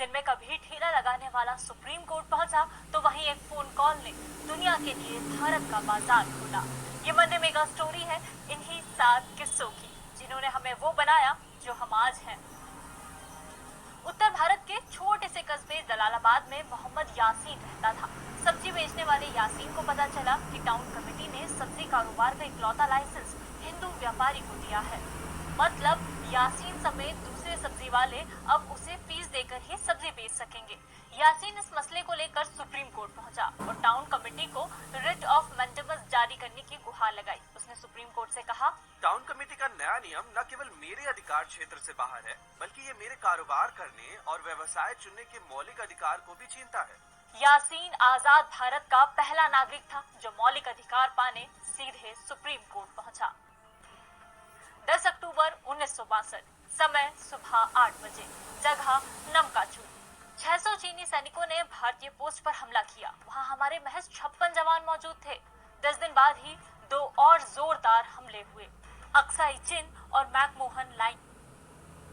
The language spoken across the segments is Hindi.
जिनमें कभी ठेला लगाने वाला सुप्रीम कोर्ट पहुंचा तो वहीं एक फोन कॉल ने दुनिया के लिए भारत का बाजार खोला। ये मंडे मेगा स्टोरी है इन्हीं 7 किस्सों की जिन्होंने हमें वो बनाया जो हम आज हैं। उत्तर भारत के छोटे से कस्बे जलालाबाद में मोहम्मद यासीन रहता था। सब्जी बेचने वाले यासीन को पता चला कि टाउन कमेटी ने सब्जी कारोबार का इकलौता लाइसेंस हिंदू व्यापारी को दिया है। मतलब यासीन समेत दूसरे सब्जी वाले अब उसे फीस देकर ही सब्जी बेच सकेंगे। यासीन इस मसले को लेकर सुप्रीम कोर्ट पहुंचा और टाउन कमेटी को रिट ऑफ मैंडेमस जारी करने की गुहार लगाई। उसने सुप्रीम कोर्ट से कहा, टाउन कमेटी का नया नियम न केवल मेरे अधिकार क्षेत्र से बाहर है, बल्कि ये मेरे कारोबार करने और व्यवसाय चुनने के मौलिक अधिकार को भी छीनता है। यासीन आजाद भारत का पहला नागरिक था जो मौलिक अधिकार पाने सीधे सुप्रीम कोर्ट पहुंचा। 10 अक्टूबर 1962, समय सुबह 8 बजे, जगह नमकाचू। 600 चीनी सैनिकों ने भारतीय पोस्ट पर हमला किया। वहां हमारे महज 56 जवान मौजूद थे। 10 दिन बाद ही 2 और जोरदार हमले हुए, अक्साई चिन और मैकमोहन लाइन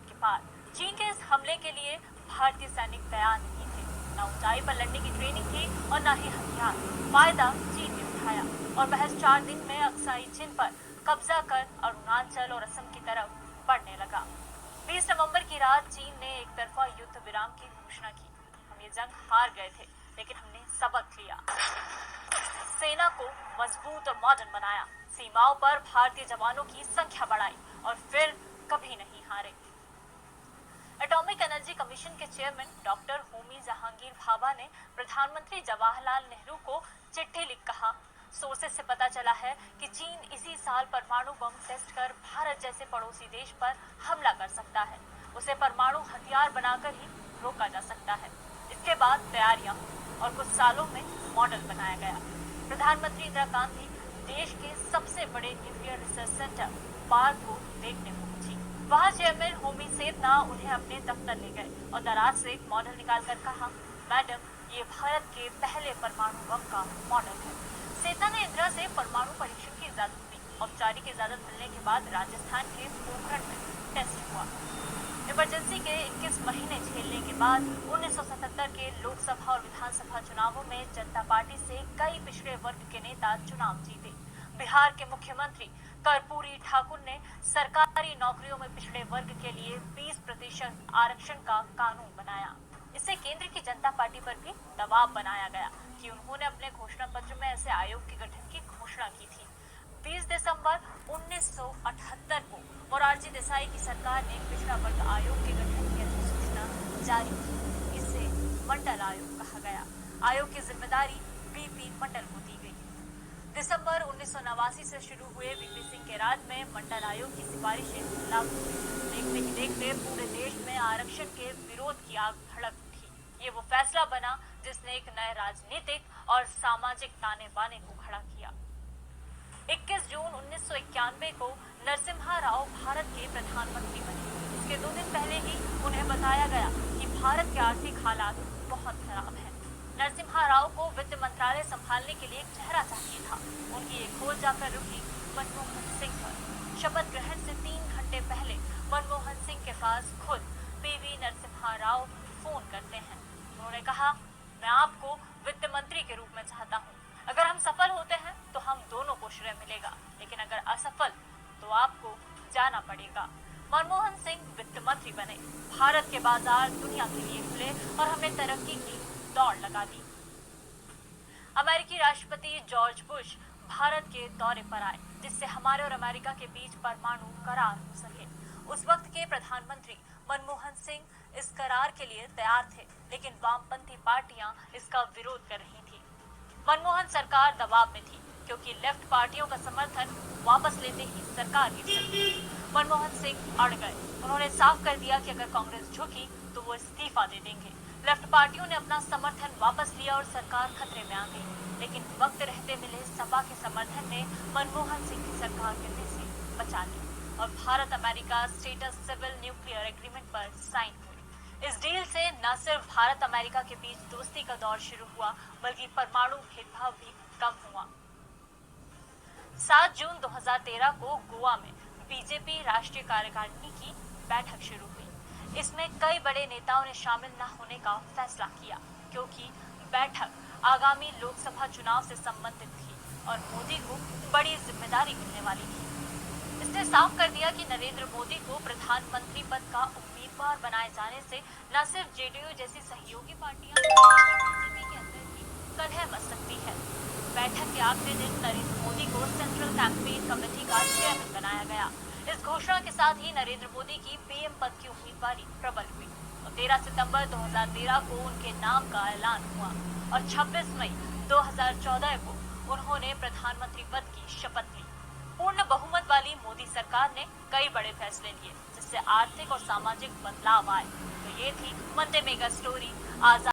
के पार। चीन के इस हमले के लिए भारतीय सैनिक तैयार नहीं थे। न ऊंचाई पर लड़ने की ट्रेनिंग थी और न ही हथियार। फायदा चीन ने उठाया और महज 4 दिन में अक्साई चिन पर कब्जा कर अरुणाचल और असम की तरफ बढ़ने लगा। 20 नवंबर की रात चीन ने एक तरफा युद्ध विराम की घोषणा की। हम ये जंग हार गए थे, लेकिन हमने सबक लिया, सेना को मजबूत और मॉडर्न बनाया, सीमाओं पर भारतीय जवानों की संख्या बढ़ाई और फिर कभी नहीं हारे। एटॉमिक एनर्जी कमीशन के चेयरमैन डॉक्टर होमी जहांगीर भाभा ने प्रधानमंत्री जवाहरलाल नेहरू को चिट्ठी लिख कहा, सोर्सेस से पता चला है कि चीन इसी साल परमाणु बम टेस्ट कर भारत जैसे पड़ोसी देश पर हमला कर सकता है। उसे परमाणु हथियार बनाकर ही रोका जा सकता है। इसके बाद तैयारियां और कुछ सालों में मॉडल बनाया गया। प्रधानमंत्री इंदिरा गांधी देश के सबसे बड़े न्यूक्लियर रिसर्च सेंटर पार्क को देखने पहुंची। वहां चेयरमैन होमी सेतना उन्हें अपने दफ्तर ले गए और दराज से एक मॉडल निकालकर कहा, मैडम, ये भारत के पहले परमाणु बम का मॉडल है। सेना ने इंदिरा से परमाणु परीक्षण की इजाजत दी। औपचारिक इजाजत मिलने के बाद राजस्थान के पोखरण में टेस्ट हुआ। इमरजेंसी के 21 महीने झेलने के बाद 1977 के लोकसभा और विधानसभा चुनावों में जनता पार्टी से कई पिछड़े वर्ग के नेता चुनाव जीते। बिहार के मुख्यमंत्री कर्पूरी ठाकुर ने सरकारी नौकरियों में पिछड़े वर्ग के लिए 20% आरक्षण का कानून बनाया। इससे केंद्र की जनता पार्टी पर भी दबाव बनाया गया कि उन्होंने अपने घोषणा पत्र में ऐसे आयोग के गठन की घोषणा की थी। 20 दिसंबर 1978 को मोरारजी देसाई की सरकार ने पिछड़ा वर्ग आयोग के गठन की अधिसूचना जारी की। इसे मंडल आयोग कहा गया। आयोग की जिम्मेदारी वीपी मंडल को दी गई। दिसंबर 1989 से शुरू हुए वीपी सिंह के राज में मंडल आयोग की सिफारिशें लागू हुई। देखते ही देखते पूरे देश में आरक्षण के विरोध की आग भड़क उठी। ये वो फैसला बना जिसने एक नए राजनीतिक और सामाजिक ताने बाने को खड़ा किया। 21 जून 1991 को नरसिम्हा राव भारत के प्रधानमंत्री बने। इसके 2 दिन पहले ही उन्हें बताया गया कि भारत के आर्थिक हालात बहुत खराब हैं। नरसिम्हा राव को वित्त मंत्रालय संभालने के लिए एक चेहरा चाहिए था। उनकी ये खोज जाकर रुकी मनमोहन सिंह पर। शपथ ग्रहण से 3 घंटे पहले मनमोहन सिंह के पास खुद पीवी नरसिम्हा राव फोन करते हैं। उन्होंने कहा, मैं आपको वित्त मंत्री के रूप में चाहता हूँ। अगर हम सफल होते हैं तो हम दोनों को श्रेय मिलेगा, लेकिन अगर असफल तो आपको जाना पड़ेगा। मनमोहन सिंह वित्त मंत्री बने। भारत के बाजार दुनिया के लिए खुले और हमें तरक्की की दौड़ लगा दी। अमेरिकी राष्ट्रपति जॉर्ज बुश भारत के दौरे पर आए, जिससे हमारे और अमेरिका के बीच परमाणु करार हो सके। उस वक्त के प्रधानमंत्री मनमोहन सिंह इस करार के लिए तैयार थे, लेकिन वामपंथी पार्टियां इसका विरोध कर रही थी। मनमोहन सरकार दबाव में थी क्योंकि लेफ्ट पार्टियों का समर्थन वापस लेते ही सरकार गिर सकती थी। मनमोहन सिंह अड़ गए। उन्होंने साफ कर दिया कि अगर कांग्रेस झुकी तो वो इस्तीफा दे देंगे। लेफ्ट पार्टियों ने अपना समर्थन वापस लिया और सरकार खतरे में आ गई। लेकिन वक्त रहते मिले सपा के समर्थन ने मनमोहन सिंह की सरकार गिरने से बचा ली और भारत America states civil nuclear agreement पर साइन हुए। इस डील से न सिर्फ भारत अमेरिका के बीच दोस्ती का दौर शुरू हुआ, बल्कि परमाणु भेदभाव भी कम हुआ। 7 जून 2013 को गोवा में बीजेपी राष्ट्रीय कार्यकारिणी की बैठक शुरू हुई। इसमें कई बड़े नेताओं ने शामिल न होने का फैसला किया, क्योंकि बैठक आगामी लोकसभा चुनाव से संबंधित थी और मोदी को बड़ी जिम्मेदारी मिलने वाली थी। इसने साफ कर दिया कि नरेंद्र मोदी को प्रधानमंत्री पद का उम्मीदवार बनाए जाने से न सिर्फ जेडीयू जैसी सहयोगी पार्टियां बीजेपी के अंदर ही कलह मच सकती है। बैठक के आखिरी दिन नरेंद्र मोदी को सेंट्रल कैंपेन कमेटी का चेयरमैन बनाया गया। इस घोषणा के साथ ही नरेंद्र मोदी की पीएम पद की उम्मीदवारी प्रबल हुई और 13 सितंबर 2013 को उनके नाम का ऐलान हुआ और 26 मई 2014 को उन्होंने प्रधानमंत्री पद की शपथ ली। पूर्ण बहुमत वाली मोदी सरकार ने कई बड़े फैसले लिए, जिससे आर्थिक और सामाजिक बदलाव आए। तो ये थी मंडे मेगा स्टोरी आजाद।